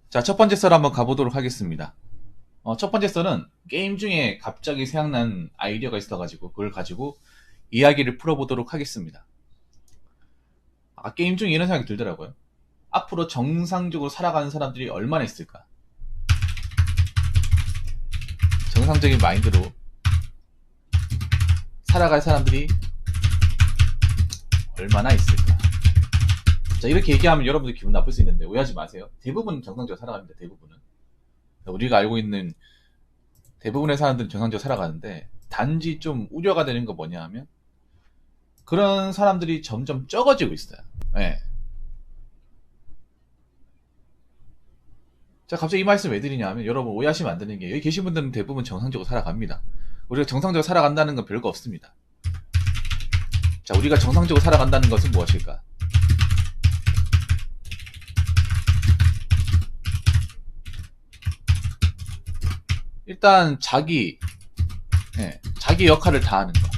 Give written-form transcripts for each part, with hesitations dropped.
자, 첫 번째 썰 한번 가보도록 하겠습니다. 첫 번째 썰은 게임 중에 갑자기 생각난 아이디어가 있어가지고 그걸 가지고 이야기를 풀어보도록 하겠습니다. 게임 중에 이런 생각이 들더라고요. 앞으로 정상적으로 살아가는 사람들이 얼마나 있을까? 정상적인 마인드로 살아갈 사람들이 얼마나 있을까? 자, 이렇게 얘기하면 여러분들 기분 나쁠 수 있는데 오해하지 마세요. 대부분 정상적으로 살아갑니다. 대부분은. 우리가 알고 있는 대부분의 사람들은 정상적으로 살아가는데 단지 좀 우려가 되는 거 뭐냐 하면 그런 사람들이 점점 적어지고 있어요. 네. 자, 갑자기 이 말씀 왜 드리냐 하면 여러분 오해하시면 안 되는 게 여기 계신 분들은 대부분 정상적으로 살아갑니다. 우리가 정상적으로 살아간다는 건 별거 없습니다. 자, 우리가 정상적으로 살아간다는 것은 무엇일까? 일단 자기 역할을 다하는 것.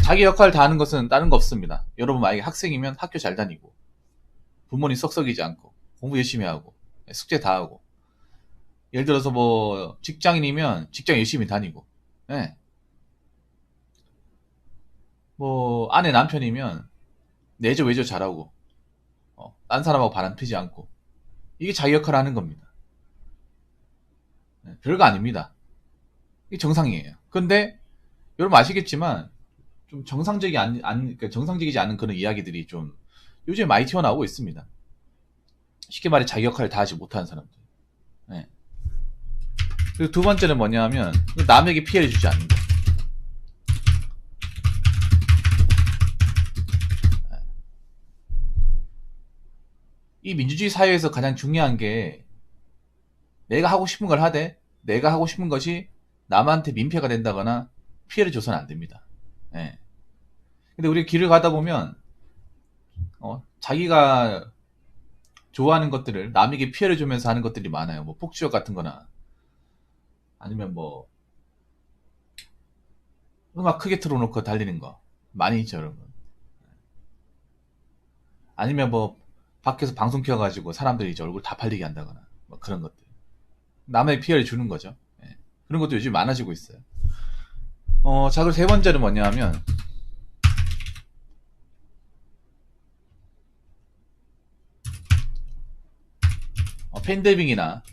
자기 역할을 다하는 것은 다른 거 없습니다. 여러분 만약에 학생이면 학교 잘 다니고 부모님 썩썩이지 않고 공부 열심히 하고 숙제 다 하고 예를 들어서 뭐 직장인이면 직장 열심히 다니고 뭐 아내 남편이면 내조 외조 잘하고 딴 사람하고 바람 피지 않고 이게 자기 역할을 하는 겁니다. 별거 아닙니다. 이게 정상이에요. 근데 여러분 아시겠지만 좀 그러니까 정상적이지 않은 그런 이야기들이 좀 요즘에 많이 튀어나오고 있습니다. 쉽게 말해 자기 역할을 다하지 못하는 사람들. 네. 그리고 두 번째는 뭐냐 하면 남에게 피해를 주지 않는 거. 이 민주주의 사회에서 가장 중요한 게 내가 하고 싶은 걸 하되 내가 하고 싶은 것이 남한테 민폐가 된다거나 피해를 줘서는 안 됩니다. 네. 근데 우리 길을 가다 보면 자기가 좋아하는 것들을 남에게 피해를 주면서 하는 것들이 많아요. 뭐 폭주력 같은 거나 아니면 뭐 음악 크게 틀어놓고 달리는 거 많이 있죠, 여러분. 아니면 뭐 밖에서 방송 켜가지고 사람들이 이제 얼굴 다 팔리게 한다거나 뭐 그런 것들 남의 피해를 주는 거죠. 예. 그런 것도 요즘 많아지고 있어요. 자, 그리고 세 번째는 뭐냐 하면 팬데믹이나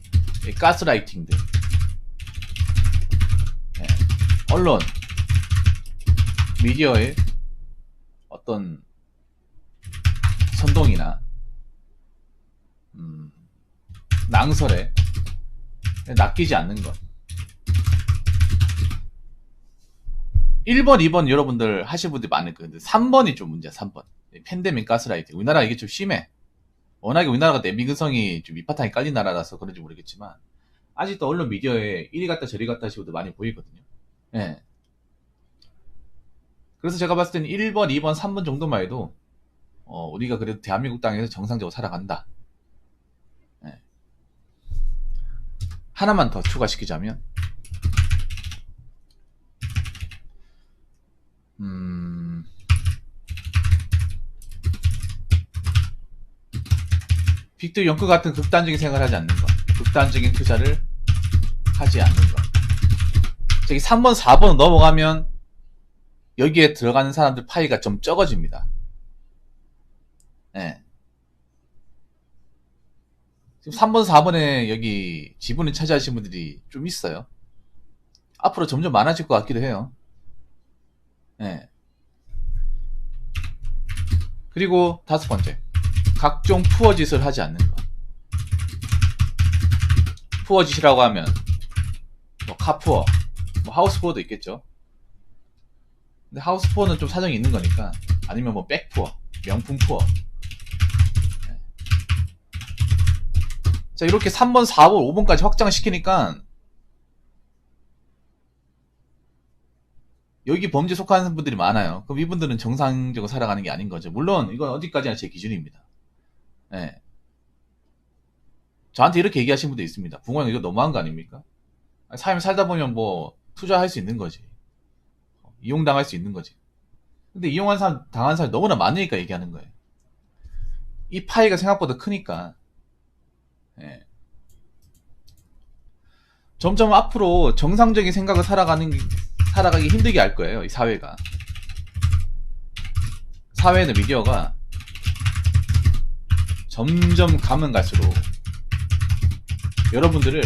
가스라이팅들, 언론, 미디어의 어떤 선동이나 낭설에 낚이지 않는 것. 1번, 2번 여러분들 하실 분들이 많을 거예요. 근데 3번이 좀 문제야, 3번. 팬데믹 가스라이팅. 우리나라 이게 좀 심해. 워낙에 우리나라가 내미근성이 좀 밑바탕이 깔린 나라라서 그런지 모르겠지만 아직도 언론 미디어에 이리 갔다 저리 갔다 하시고도 많이 보이거든요. 예. 그래서 제가 봤을 때는 1번, 2번, 3번 정도만 해도 우리가 그래도 대한민국 땅에서 정상적으로 살아간다. 예. 하나만 더 추가시키자면 빅터 영크 같은 극단적인 생각을 하지 않는 것, 극단적인 투자를 하지 않는 것. 저기 3번, 4번 넘어가면 여기에 들어가는 사람들 파이가 좀 적어집니다. 예. 지금 3번, 4번에 여기 지분을 차지하신 분들이 좀 있어요. 앞으로 점점 많아질 것 같기도 해요. 예. 그리고 다섯 번째, 각종 푸어 짓을 하지 않는 것. 푸어 짓이라고 하면 뭐 카푸어, 뭐 하우스푸어도 있겠죠. 근데 하우스푸어는 좀 사정이 있는 거니까. 아니면 뭐 백푸어, 명품 푸어. 자, 이렇게 3번, 4번, 5번까지 확장시키니까 여기 범죄 속하는 분들이 많아요. 그럼 이분들은 정상적으로 살아가는 게 아닌 거죠. 물론 이건 어디까지나 제 기준입니다. 예. 저한테 이렇게 얘기하신 분도 있습니다. 붕어 형 이거 너무한 거 아닙니까? 삶을 살다 보면 뭐 투자할 수 있는 거지. 이용당할 수 있는 거지. 근데 이용한 사람, 당한 사람이 너무나 많으니까 얘기하는 거예요. 이 파이가 생각보다 크니까 예. 점점 앞으로 정상적인 생각을 살아가기 힘들게 할 거예요. 이 사회가. 사회는 미디어가 점점 가면 갈수록 여러분들을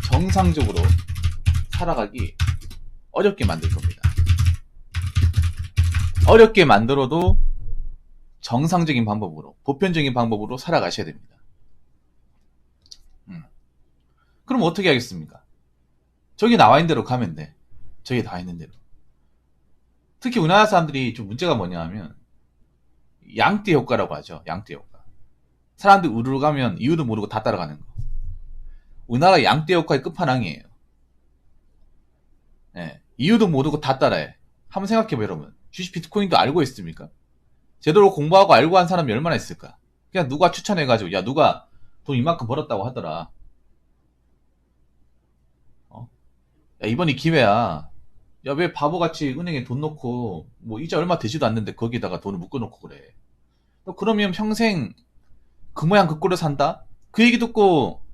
정상적으로 살아가기 어렵게 만들 겁니다. 어렵게 만들어도 정상적인 방법으로, 보편적인 방법으로 살아가셔야 됩니다. 그럼 어떻게 하겠습니까? 저기 나와 있는 대로 가면 돼. 저기 나와 있는 대로. 특히 우리나라 사람들이 좀 문제가 뭐냐 하면 양떼 효과라고 하죠. 양떼 효과. 사람들 우르르 가면 이유도 모르고 다 따라가는 거. 우리나라 양떼 효과의 끝판왕이에요. 네. 이유도 모르고 다 따라해. 한번 생각해봐요, 여러분. 주식 비트코인도 알고 있습니까? 제대로 공부하고 알고 한 사람이 얼마나 있을까? 그냥 누가 추천해가지고, 야, 누가 돈 이만큼 벌었다고 하더라. 야, 이번이 기회야. 야, 왜 바보같이 은행에 돈 넣고, 뭐, 이자 얼마 되지도 않는데 거기다가 돈을 묶어놓고 그래. 너 그러면 평생 그 모양 그 꼴로 산다? 그 얘기 듣고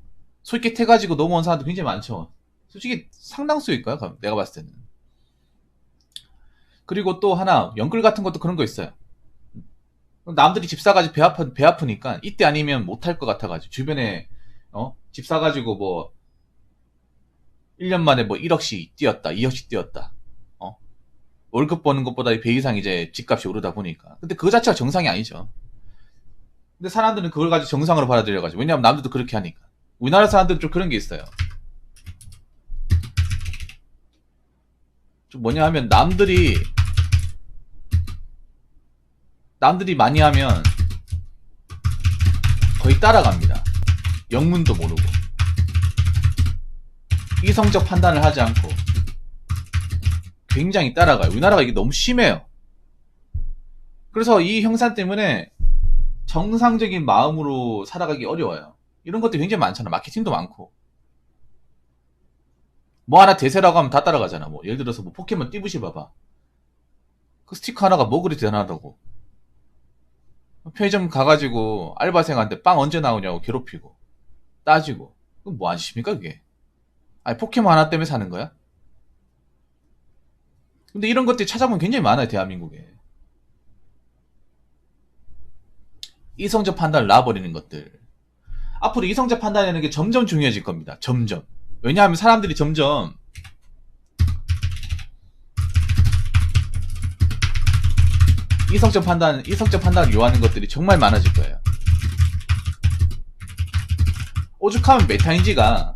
솔깃해가지고 넘어온 사람도 굉장히 많죠. 솔직히 상당수일 거야, 내가 봤을 때는. 그리고 또 하나, 연끌 같은 것도 그런 거 있어요. 남들이 집 사가지고 배 아프니까 이때 아니면 못할 것 같아가지고 주변에 집 사가지고 뭐 1년 만에 뭐 1억씩 뛰었다, 2억씩 뛰었다. 월급 버는 것보다 배 이상 이제 집값이 오르다 보니까. 근데 그거 자체가 정상이 아니죠. 근데 사람들은 그걸 가지고 정상으로 받아들여가지고. 왜냐하면 남들도 그렇게 하니까. 우리나라 사람들은 좀 그런 게 있어요. 좀 뭐냐 하면 남들이 많이 하면 거의 따라갑니다. 영문도 모르고. 이성적 판단을 하지 않고 굉장히 따라가요. 우리나라가 이게 너무 심해요. 그래서 이 형산 때문에 정상적인 마음으로 살아가기 어려워요. 이런 것도 굉장히 많잖아. 마케팅도 많고. 뭐 하나 대세라고 하면 다 따라가잖아. 뭐 예를 들어서 뭐 포켓몬 띠부시 봐봐. 그 스티커 하나가 뭐 그리 대단하다고. 편의점 가가지고 알바생한테 빵 언제 나오냐고 괴롭히고 따지고. 그건 뭐 하십니까 그게? 아니 포켓몬 하나 때문에 사는 거야? 근데 이런 것들이 찾아보면 굉장히 많아요. 대한민국에. 이성적 판단을 놔버리는 것들. 앞으로 이성적 판단이라는 게 점점 중요해질 겁니다. 점점. 왜냐하면 사람들이 점점 이성적 판단을 요하는 것들이 정말 많아질 거예요. 오죽하면 메타인지가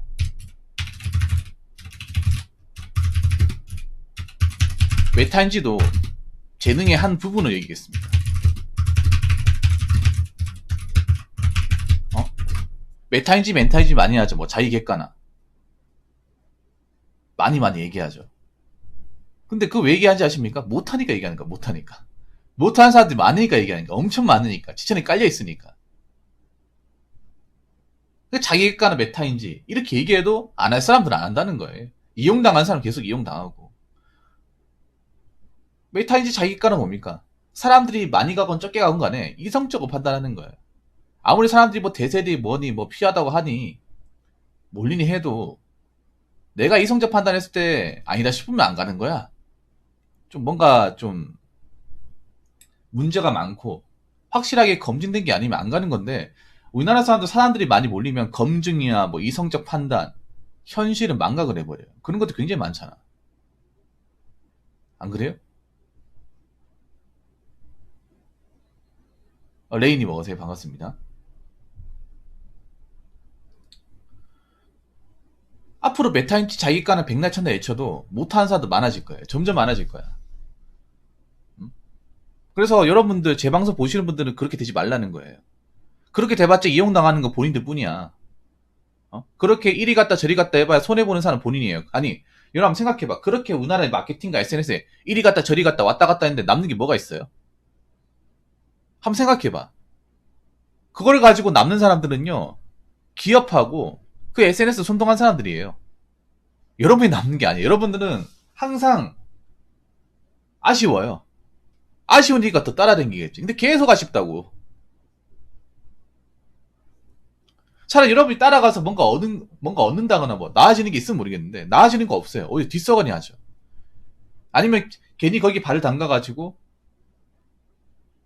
재능의 한 부분을 얘기겠습니다. 멘탈인지 많이 하죠. 뭐 자기객관화 많이 얘기하죠. 근데 그거 왜 얘기하는지 아십니까? 못하니까 얘기하는 거야. 못하는 사람들이 많으니까 얘기하는 거야. 엄청 많으니까. 지천에 깔려있으니까. 자기객관화 메타인지 이렇게 얘기해도 안 할 사람들은 안 한다는 거예요. 이용당한 사람 계속 이용당하고. 메타인지 자기객관은 뭡니까? 사람들이 많이 가건 적게 가건 간에 이성적으로 판단하는 거예요. 아무리 사람들이 뭐 대세리 뭐니 뭐 피하다고 하니 몰리니 해도 내가 이성적 판단했을 때 아니다 싶으면 안 가는 거야. 좀 뭔가 좀 문제가 많고 확실하게 검증된 게 아니면 안 가는 건데, 우리나라 사람들이 많이 몰리면 검증이나 뭐 이성적 판단, 현실은 망각을 해버려요. 그런 것도 굉장히 많잖아. 안 그래요? 레이님 어서오세요. 반갑습니다. 앞으로 메타인지 자기가는 백날 천날 외쳐도 못하는 사람도 많아질 거예요. 점점 많아질 거야. 그래서 여러분들 제 방송 보시는 분들은 그렇게 되지 말라는 거예요. 그렇게 돼봤자 이용당하는 거 본인들 뿐이야. 그렇게 이리 갔다 저리 갔다 해봐야 손해보는 사람은 본인이에요. 아니 여러분 생각해봐. 그렇게 우리나라의 마케팅과 SNS에 이리 갔다 저리 갔다 왔다 갔다 했는데 남는 게 뭐가 있어요? 한번 생각해봐. 그걸 가지고 남는 사람들은요, 기업하고 그 SNS 손동한 사람들이에요. 여러분이 남는 게 아니에요. 여러분들은 항상 아쉬워요. 아쉬우니까 더 따라다니겠지. 근데 계속 아쉽다고. 차라리 여러분이 따라가서 뭔가 얻는다거나 뭐 나아지는 게 있으면 모르겠는데 나아지는 거 없어요. 오히려 뒷서거니 하죠. 아니면 괜히 거기 발을 담가가지고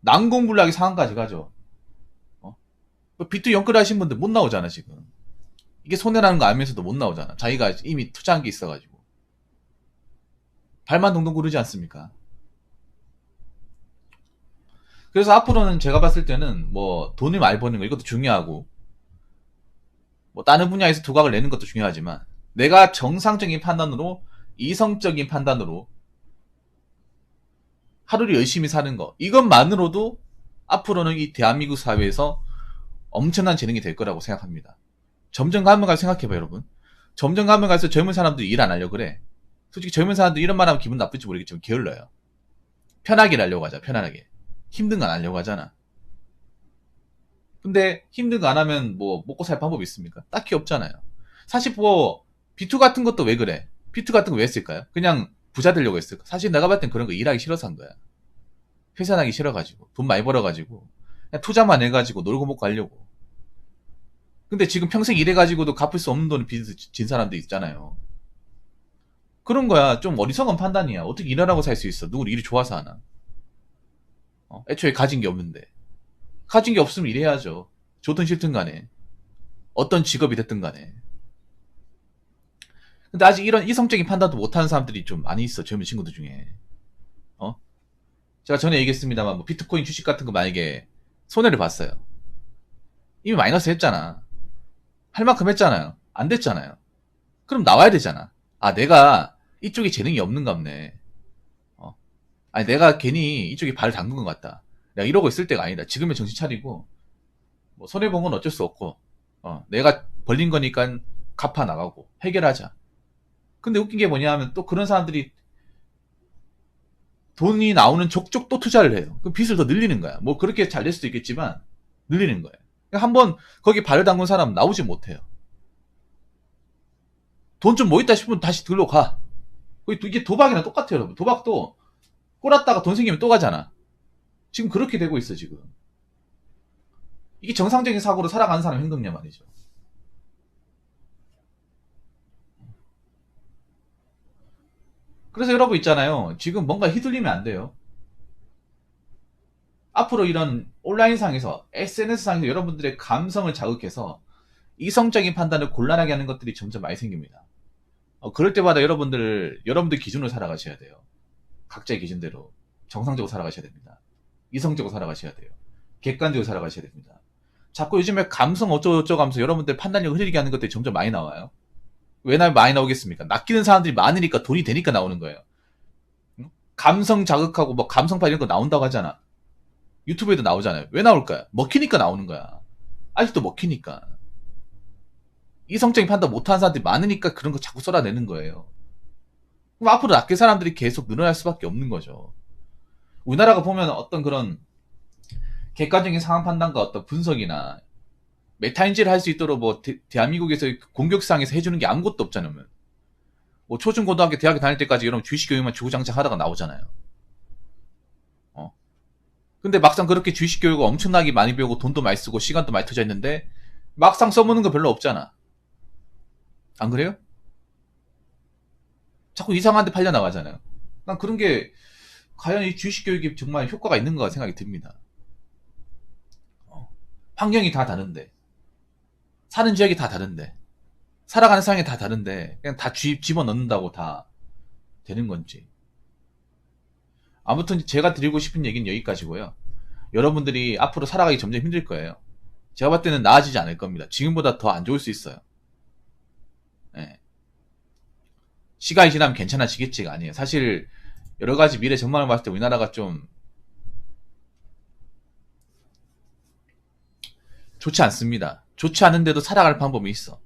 난공불락의 상황까지 가죠. 비트 연끌 하신 분들 못 나오잖아 지금. 이게 손해라는 거 알면서도 못 나오잖아. 자기가 이미 투자한 게 있어가지고. 발만 동동 구르지 않습니까? 그래서 앞으로는 제가 봤을 때는 뭐 돈을 많이 버는 거 이것도 중요하고 뭐 다른 분야에서 두각을 내는 것도 중요하지만 내가 정상적인 판단으로 이성적인 판단으로 하루를 열심히 사는 거 이것만으로도 앞으로는 이 대한민국 사회에서 엄청난 재능이 될 거라고 생각합니다. 점점 가면 갈수록 생각해봐요 여러분. 점점 가면 갈수록 젊은 사람들이 일 안 하려고 그래. 솔직히 젊은 사람들 이런 말 하면 기분 나쁠지 모르겠지만 게을러요. 편하게 하려고 하자. 편안하게. 힘든 거 안 하려고 하잖아. 근데 힘든 거 안 하면 뭐 먹고 살 방법이 있습니까? 딱히 없잖아요. 사실 뭐 B2 같은 것도 왜 그래? B2 같은 거 왜 했을까요? 그냥 부자 되려고 했을까? 사실 내가 봤을 땐 그런 거 일하기 싫어서 한 거야. 회사나기 싫어가지고 돈 많이 벌어가지고 그냥 투자만 해가지고 놀고 먹고 하려고. 근데 지금 평생 일해가지고도 갚을 수 없는 돈을 빚을 진 사람도 있잖아요. 그런 거야. 좀 어리석은 판단이야. 어떻게 일하라고 살 수 있어? 누구 일이 좋아서 하나? 애초에 가진 게 없는데. 가진 게 없으면 일해야죠. 좋든 싫든 간에. 어떤 직업이 됐든 간에. 근데 아직 이런 이성적인 판단도 못하는 사람들이 좀 많이 있어. 젊은 친구들 중에. 제가 전에 얘기했습니다만 뭐 비트코인 주식 같은 거 만약에 손해를 봤어요. 이미 마이너스 했잖아. 할 만큼 했잖아요. 안 됐잖아요. 그럼 나와야 되잖아. 아, 내가 이쪽에 재능이 없는가 보네. 아니, 내가 괜히 이쪽에 발을 담근 것 같다. 내가 이러고 있을 때가 아니다. 지금은 정신 차리고, 뭐, 손해본 건 어쩔 수 없고, 내가 벌린 거니까 갚아 나가고, 해결하자. 근데 웃긴 게 뭐냐 하면 또 그런 사람들이 돈이 나오는 족족 또 투자를 해요. 그럼 빚을 더 늘리는 거야. 뭐, 그렇게 잘 될 수도 있겠지만, 늘리는 거예요. 한번 거기 발을 담근 사람은 나오지 못해요. 돈 좀 뭐 있다 싶으면 다시 들러 가. 이게 도박이랑 똑같아요, 여러분. 도박도 꼬랐다가 돈 생기면 또 가잖아. 지금 그렇게 되고 있어, 지금. 이게 정상적인 사고로 살아가는 사람 행동이냐 말이죠. 그래서 여러분 있잖아요. 지금 뭔가 휘둘리면 안 돼요. 앞으로 이런 온라인상에서, SNS상에서 여러분들의 감성을 자극해서 이성적인 판단을 곤란하게 하는 것들이 점점 많이 생깁니다. 그럴 때마다 여러분들 기준으로 살아가셔야 돼요. 각자의 기준대로 정상적으로 살아가셔야 됩니다. 이성적으로 살아가셔야 돼요. 객관적으로 살아가셔야 됩니다. 자꾸 요즘에 감성 어쩌고저쩌고 하면서 여러분들 판단력 흐리게 하는 것들이 점점 많이 나와요. 왜 많이 나오겠습니까? 낚이는 사람들이 많으니까 돈이 되니까 나오는 거예요. 감성 자극하고 뭐 감성파 이런 거 나온다고 하잖아. 유튜브에도 나오잖아요. 왜 나올까요? 먹히니까 나오는 거야. 아직도 먹히니까. 이성적인 판단 못하는 사람들이 많으니까 그런 거 자꾸 쏟아내는 거예요. 그럼 앞으로 낚일 사람들이 계속 늘어날 수밖에 없는 거죠. 우리나라가 보면 어떤 그런 객관적인 상황 판단과 어떤 분석이나 메타인지를 할 수 있도록 뭐 대한민국에서 공격상에서 해주는 게 아무것도 없잖아요. 뭐 초중 고등학교 대학교 다닐 때까지 여러분 주식 교육만 주구장창 하다가 나오잖아요. 근데 막상 그렇게 주식 교육을 엄청나게 많이 배우고 돈도 많이 쓰고 시간도 많이 투자했는데 막상 써보는 거 별로 없잖아. 안 그래요? 자꾸 이상한 데 팔려 나가잖아요. 난 그런 게 과연 이 주식 교육이 정말 효과가 있는가 생각이 듭니다. 환경이 다 다른데, 사는 지역이 다 다른데, 살아가는 상황이 다 다른데 그냥 다 집어넣는다고 다 되는 건지. 아무튼 제가 드리고 싶은 얘기는 여기까지고요. 여러분들이 앞으로 살아가기 점점 힘들 거예요. 제가 봤을 때는 나아지지 않을 겁니다. 지금보다 더 안 좋을 수 있어요. 네. 시간이 지나면 괜찮아지겠지가 아니에요. 사실 여러 가지 미래 전망을 봤을 때 우리나라가 좀 좋지 않습니다. 좋지 않은데도 살아갈 방법이 있어.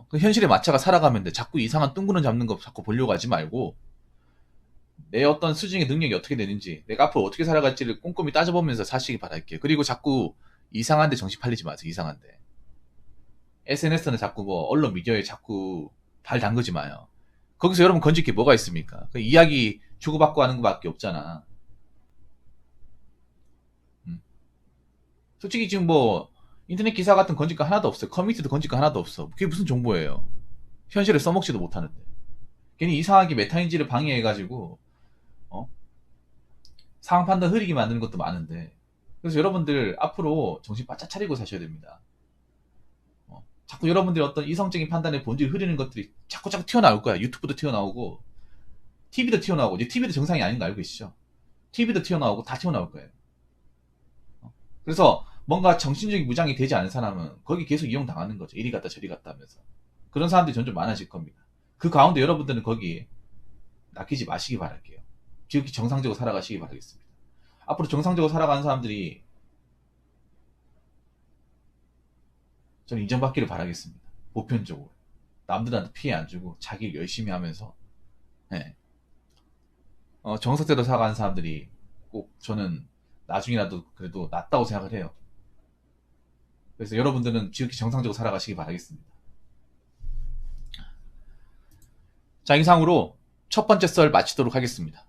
그 현실에 맞춰가 살아가면 돼. 자꾸 이상한 뚱그런 잡는 거 자꾸 보려고 하지 말고 내 어떤 수준의 능력이 어떻게 되는지 내가 앞으로 어떻게 살아갈지를 꼼꼼히 따져보면서 사시기 바랄게요. 그리고 자꾸 이상한데 정신 팔리지 마세요. 이상한데. SNS는 자꾸 뭐 언론 미디어에 자꾸 발 담그지 마요. 거기서 여러분 건질 게 뭐가 있습니까? 그 이야기 주고받고 하는 것밖에 없잖아. 솔직히 지금 뭐 인터넷 기사 같은 건질 거 하나도 없어요. 커뮤니티도 건질 거 하나도 없어. 그게 무슨 정보예요? 현실에 써먹지도 못하는데. 괜히 이상하게 메타인지를 방해해가지고 상황 판단 흐리게 만드는 것도 많은데. 그래서 여러분들 앞으로 정신 바짝 차리고 사셔야 됩니다. 자꾸 여러분들이 어떤 이성적인 판단의 본질을 흐리는 것들이 자꾸 튀어나올 거야. 유튜브도 튀어나오고 TV도 튀어나오고, 이제 TV도 정상이 아닌 거 알고 계시죠? TV도 튀어나오고 다 튀어나올 거예요. 그래서 뭔가 정신적인 무장이 되지 않은 사람은 거기 계속 이용당하는 거죠. 이리 갔다 저리 갔다 하면서. 그런 사람들이 점점 많아질 겁니다. 그 가운데 여러분들은 거기 낚이지 마시기 바랄게요. 지극히 정상적으로 살아가시기 바라겠습니다. 앞으로 정상적으로 살아가는 사람들이 저는 인정받기를 바라겠습니다. 보편적으로. 남들한테 피해 안 주고 자기 일 열심히 하면서 네. 정석대로 살아가는 사람들이 꼭 저는 나중이라도 그래도 낫다고 생각을 해요. 그래서 여러분들은 지극히 정상적으로 살아가시기 바라겠습니다. 자, 이상으로 첫 번째 썰 마치도록 하겠습니다.